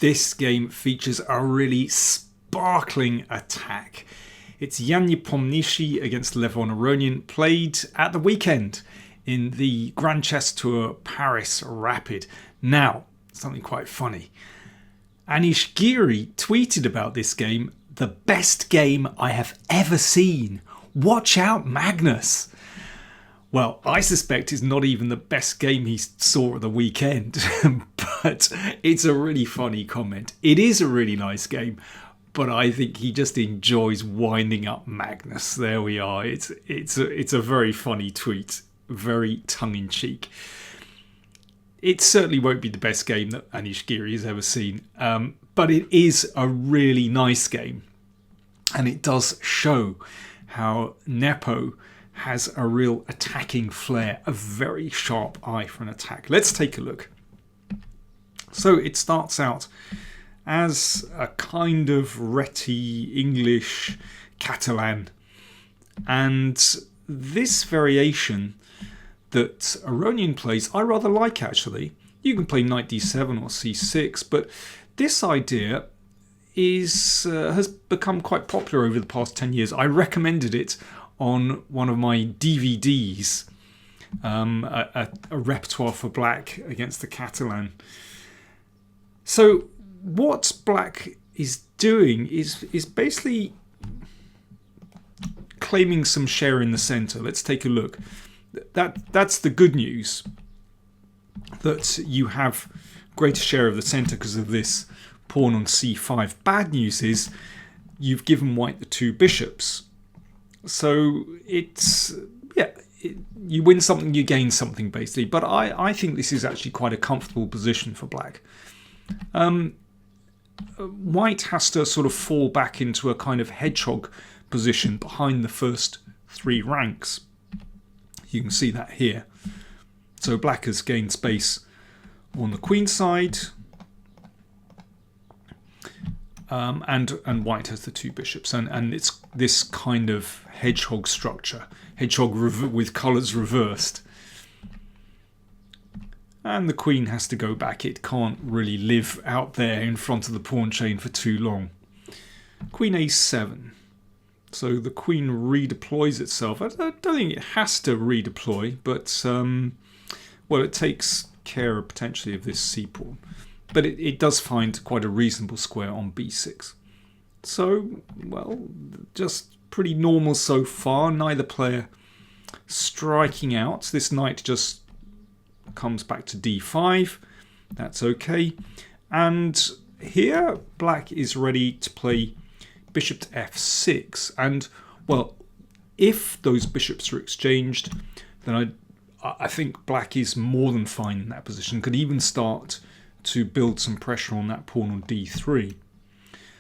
This game features a really sparkling attack. It's Nepomniachtchi against Aronian, played at the weekend in the Grand Chess Tour Paris Rapid. Now, something quite funny. Anish Giri tweeted about this game, "The best game I have ever seen. Watch out, Magnus." Well, I suspect it's not even the best game he saw at the weekend, but it's a really funny comment. It is a really nice game, but I think he just enjoys winding up Magnus. There we are. It's a very funny tweet, very tongue-in-cheek. It certainly won't be the best game that Anish Giri has ever seen, but it is a really nice game, and it does show how Nepo has a real attacking flair, a very sharp eye for an attack. Let's take a look. So it starts out as a kind of retty English Catalan, and this variation that Aronian plays I rather like, actually. You can play knight d7 or c6, but this idea has become quite popular over the past 10 years. I recommended it on one of my DVDs, a repertoire for black against the Catalan. So what black is doing is basically claiming some share in the centre. Let's take a look. That's the good news, that you have greater share of the centre because of this pawn on c5. Bad news is you've given white the two bishops. So you win something, you gain something, basically. But I think this is actually quite a comfortable position for black. White has to sort of fall back into a kind of hedgehog position behind the first three ranks. You can see that here. So black has gained space on the queen side, and white has the two bishops, and it's this kind of hedgehog structure, with colours reversed. And the queen has to go back. It can't really live out there in front of the pawn chain for too long. Queen a7. So the queen redeploys itself. I don't think it has to redeploy, but well, it takes care potentially of this c pawn. But it does find quite a reasonable square on b6. So, well, just pretty normal so far. Neither player striking out. This knight just comes back to d5. That's okay. And here, black is ready to play bishop to f6. And, well, if those bishops are exchanged, then I think black is more than fine in that position. Could even start to build some pressure on that pawn on d3.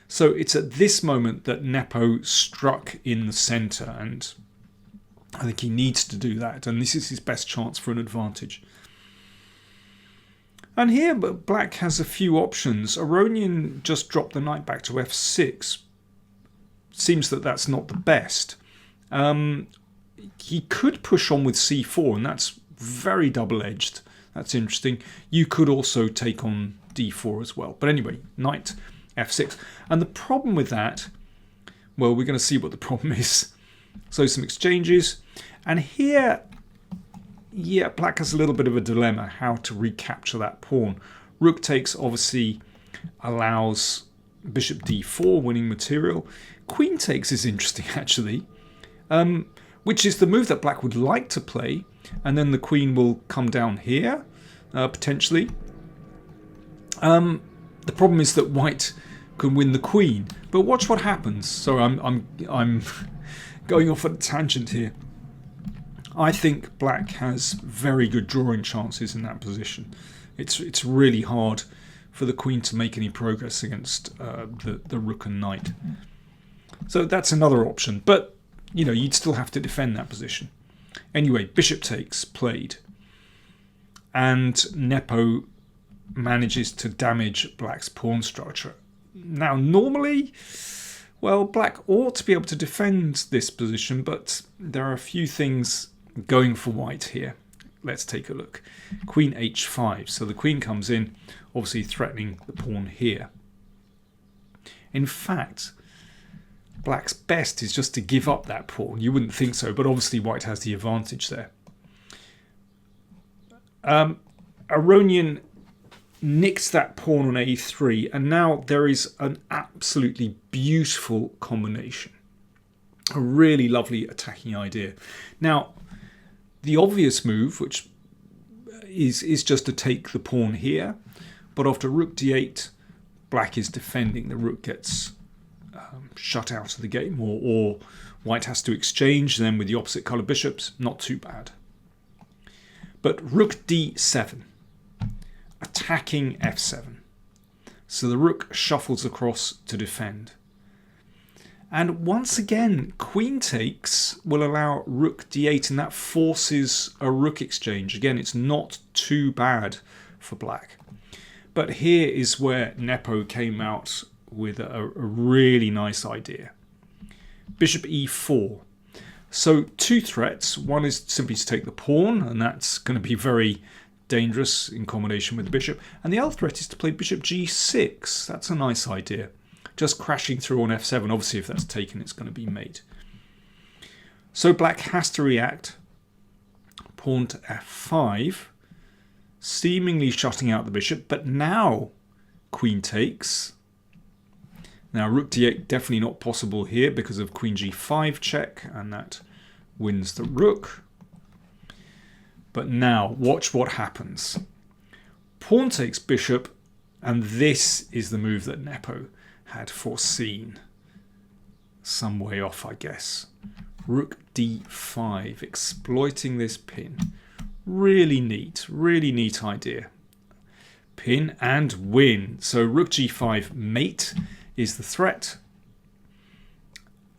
So it's at this moment that Nepo struck in the centre, and I think he needs to do that, and this is his best chance for an advantage. And here black has a few options. Aronian just dropped the knight back to f6. Seems that that's not the best. He could push on with c4, and that's very double-edged. That's interesting. You could also take on d4 as well. But anyway, knight f6. And the problem with that, well, we're going to see what the problem is. So some exchanges. And here, yeah, black has a little bit of a dilemma how to recapture that pawn. Rook takes obviously allows bishop d4, winning material. Queen takes is interesting, actually, which is the move that black would like to play. And then the queen will come down here, potentially. The problem is that white can win the queen. But watch what happens. So I'm going off at a tangent here. I think black has very good drawing chances in that position. It's really hard for the queen to make any progress against the rook and knight. So that's another option. But, you know, you'd still have to defend that position. Anyway, bishop takes played, and Nepo manages to damage black's pawn structure. Now, normally, well, black ought to be able to defend this position, but there are a few things going for white here. let's take a look. Queen h5. So the queen comes in, obviously threatening the pawn here. In fact, black's best is just to give up that pawn. You wouldn't think so, but obviously white has the advantage there. Aronian nicked that pawn on a3, and now there is an absolutely beautiful combination. A really lovely attacking idea. Now, the obvious move, which is just to take the pawn here, but after rook d8, black is defending. The rook gets shut out of the game, or white has to exchange then with the opposite colour bishops. Not too bad. But rook d7, attacking f7. So the rook shuffles across to defend. And once again, queen takes will allow rook d8, and that forces a rook exchange. Again, it's not too bad for black. But here is where Nepo came out with a really nice idea. Bishop e4. So two threats. One is simply to take the pawn, and that's going to be very dangerous in combination with the bishop. And the other threat is to play bishop g6. That's a nice idea. Just crashing through on f7. Obviously, if that's taken, it's going to be mate. So black has to react. Pawn to f5. Seemingly shutting out the bishop. But now queen takes. Now rook d8 definitely not possible here because of queen g5 check. And that wins the rook. But now watch what happens. Pawn takes bishop. And this is the move that Nepo had foreseen. Some way off, I guess. Rook d5, exploiting this pin. Really neat idea. Pin and win. So rook g5 mate is the threat.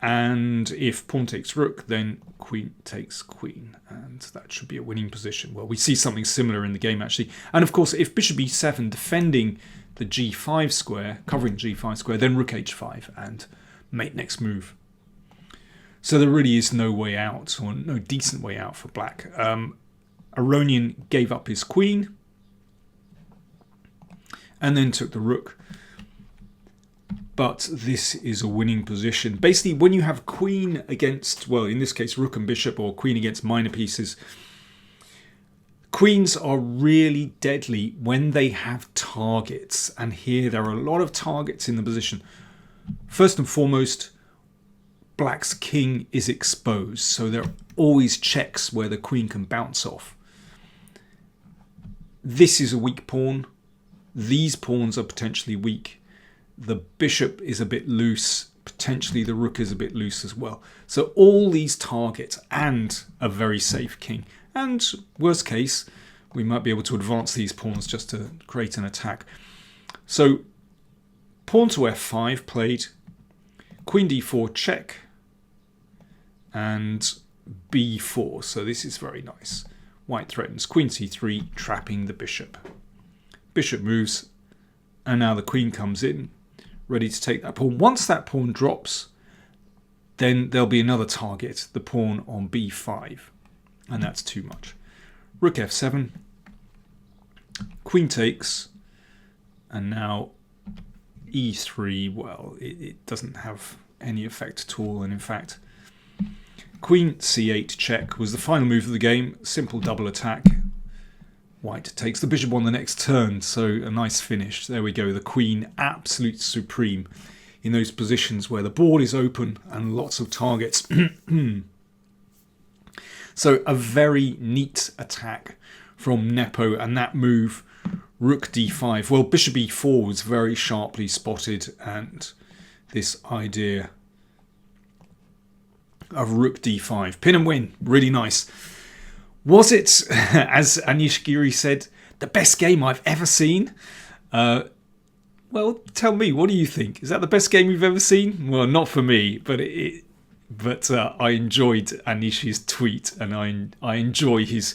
And if pawn takes rook, then queen takes queen. And that should be a winning position. Well, we see something similar in the game, actually. And of course, if bishop e7 defending the g5 square, covering g5 square, then rook h5 and mate next move. So there really is no way out, or no decent way out for black. Aronian gave up his queen and then took the rook. But this is a winning position. Basically, when you have queen against, well, in this case, rook and bishop, or queen against minor pieces, queens are really deadly when they have targets. And here there are a lot of targets in the position. First and foremost, black's king is exposed. So there are always checks where the queen can bounce off. This is a weak pawn. These pawns are potentially weak. The bishop is a bit loose. Potentially the rook is a bit loose as well. So all these targets and a very safe king. And worst case, we might be able to advance these pawns just to create an attack. So pawn to f5 played. Queen d4 check. And b4. So this is very nice. White threatens queen c3, trapping the bishop. Bishop moves. And now the queen comes in, ready to take that pawn. Once that pawn drops, then there'll be another target, the pawn on b5. And that's too much. Rook f7. Queen takes. And now e3, well, it doesn't have any effect at all. And in fact, queen c8 check was the final move of the game. Simple double attack. White takes the bishop on the next turn, so a nice finish. There we go, the queen absolute supreme in those positions where the board is open and lots of targets. So a very neat attack from Nepo, and that move, rook d5. Well, bishop e4 was very sharply spotted, and this idea of rook d5. Pin and win, really nice. Was it, as Anish Giri said, the best game I've ever seen? Well, tell me, what do you think? Is that the best game you've ever seen? Well, not for me, but I enjoyed Anish's tweet, and I enjoy his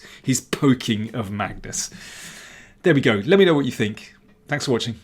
poking of Magnus. There we go. Let me know what you think. Thanks for watching.